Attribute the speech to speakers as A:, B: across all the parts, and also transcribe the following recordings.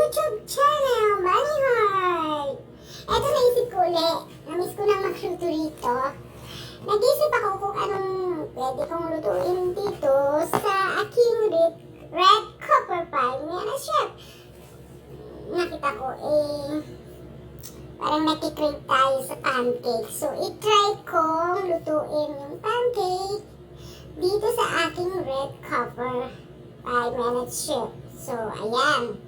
A: YouTube channel, VanieHeart! Eto, naisip ko ulit. Namiss ko nang magluto rito. Nag-isip ako kung anong pwede kong lutuin dito sa aking red copper pie. Ngayon na, chef. Nakita ko, parang nakikrave tayo sa pancake. So, i-try kong lutuin yung pancake dito sa aking red copper pie minute chef. So, ayan.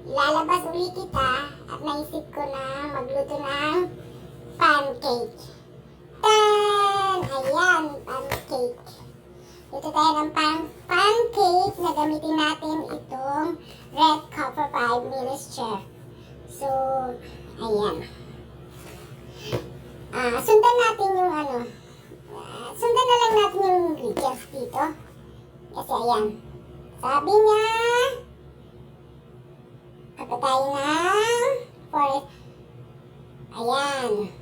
A: Ilalabas ulit kita at naisip ko na magluto ng pancake. Tan! Ayan, pancake. Luto tayo ng pancake na gamitin natin itong red copper pie minute chef. So, ayan. Sundan natin yung sundan na lang natin yung ingredients dito. Kasi ayan. Sabi niya, kapatay ng forest. Ayan.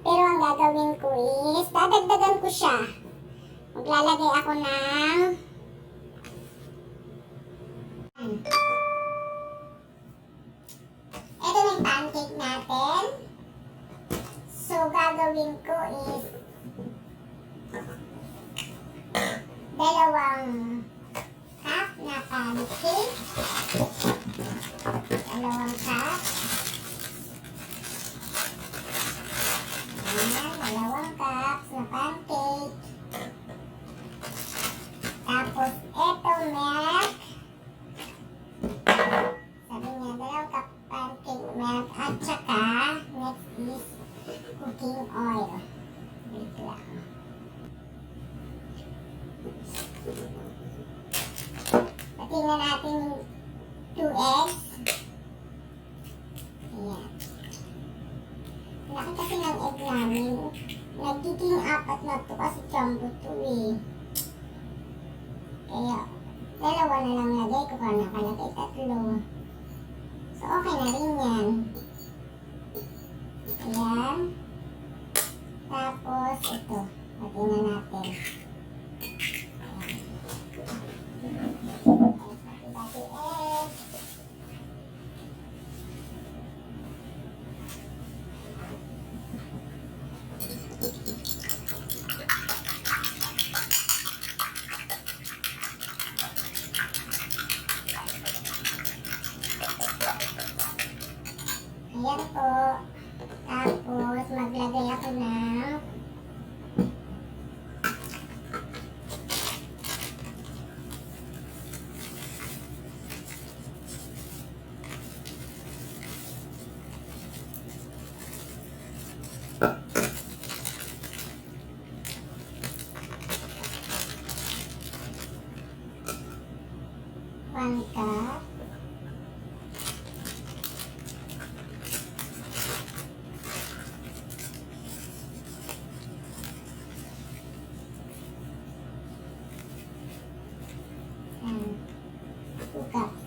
A: Pero ang gagawin ko is, dadagdagan ko siya. Maglalagay ako ng ito na yung pancake natin. So, gagawin ko is 2 cup na pancake. 2 cup. Ayan, 2 cups na pancake. Tapos, ito milk. Sabi niya, 2 cup pancake milk. At saka, next is cooking oil. Wait lang. Patingnan natin yung 2 eggs. Ayan. Laki kasi ng egg namin. Nagiging 4 na to kasi jumbo to eh. Kaya, 2 na lang lagay ko kung nakalagay 3. So, okay na rin yan. Ayan. Tapos, ito. Patingnan natin. Ayan po. Tapos, maglagay ako ng one cup. And 2 cups.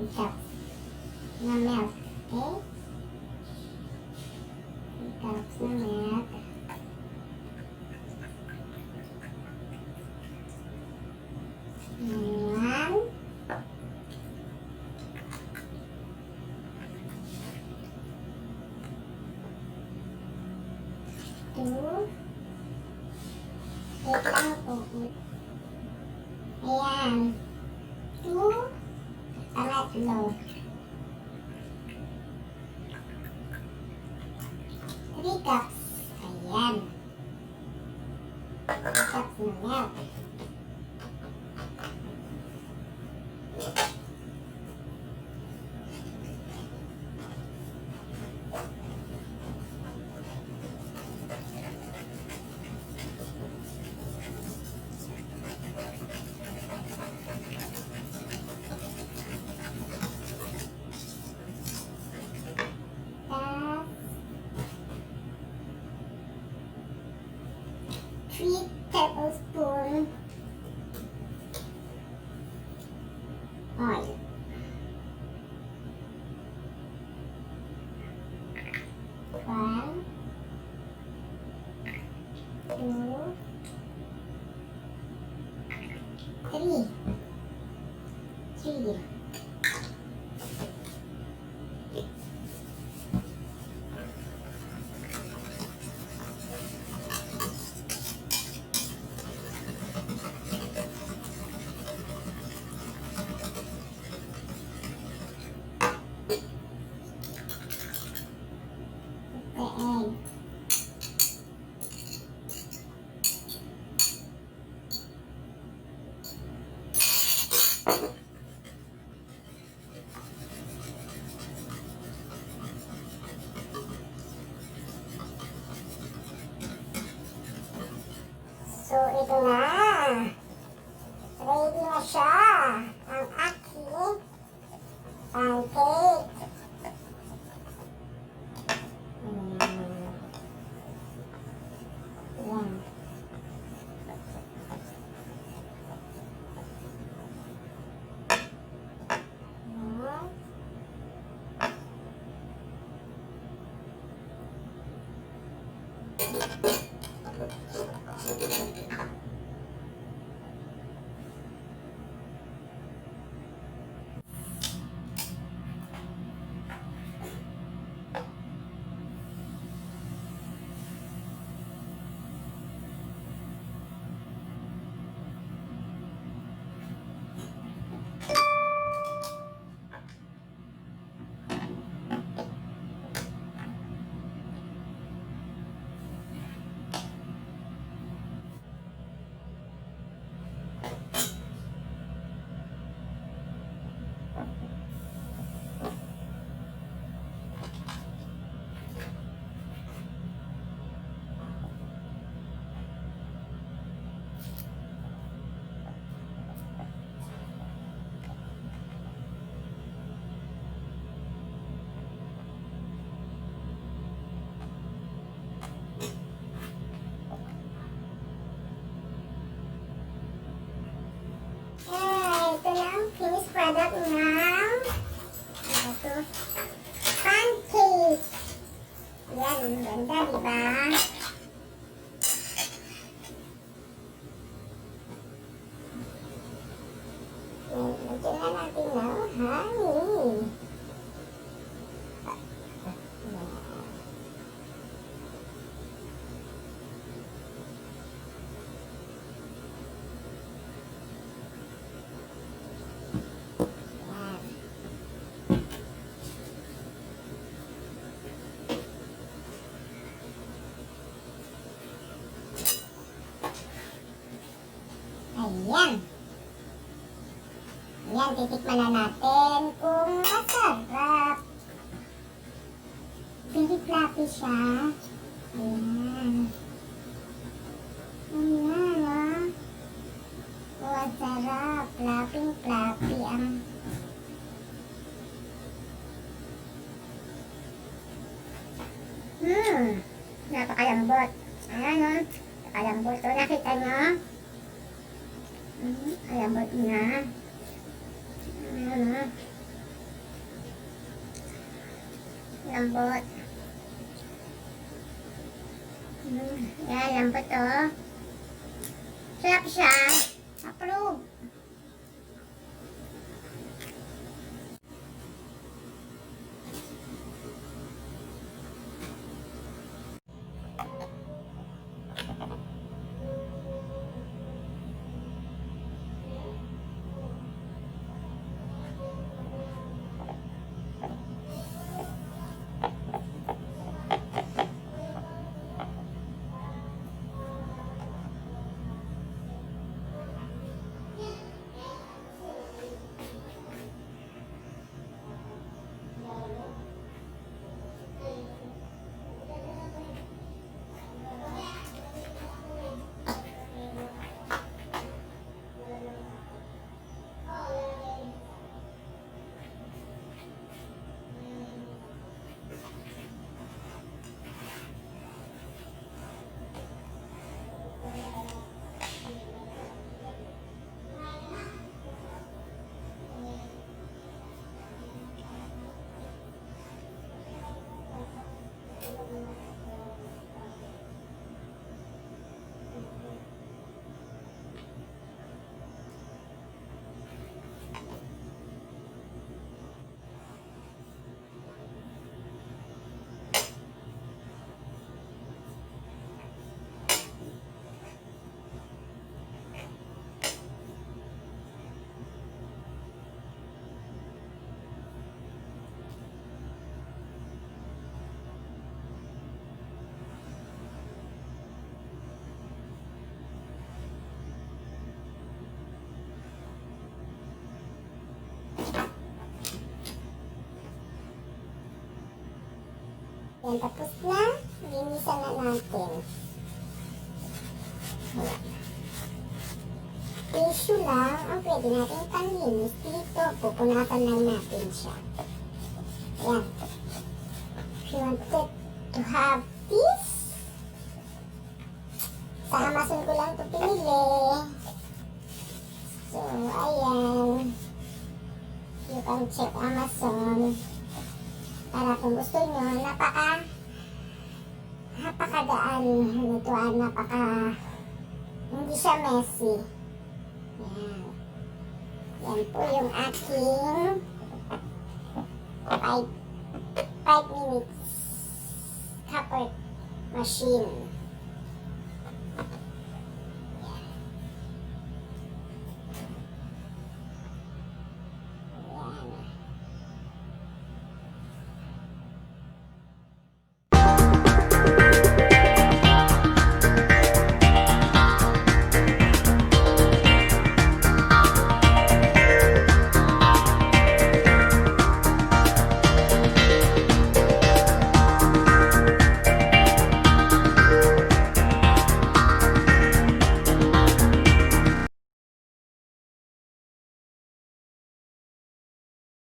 A: Cups na milk, okay? 3 cups na milk. Ayan. 2. Wait lang po. Ayan. 2. Pangatlo. 3 cups. Ayan. 3 cups na milk. Tapos, 3 tablespoons Three. Three. The egg. So, ito na. Ready na siya. Ang aking pancake. Yan. Ito na ang finished product ng ito, pancake. Yan, ang ganda, diba? Lagyan na natin ng honey. Ayan. Ayan, titikman na natin kung masarap. Pili-fluffy siya. Ayan. Ayan, ah. Oh, sarap. Fluffy ang... Napakayambot. Ayan, oh. Napakayambot. So, nakita nyo? Ayambot niya. Ayan, oh. Lambot. Ayan, lambot, oh. Sarap siya. Approve. Yan, tapos na. Linisan na natin. Ayan. Tissue lang ang pwede natin panlinis dito. Pupunatan lang natin siya. Ayan. If you wanted to have this, sa Amazon ko lang ito pinili. So, ayan. You can check Amazon. Para kung gusto nyo, napakagaan. Hindi siya messy. Yan. Yan po yung aking 5 minutes copper machine.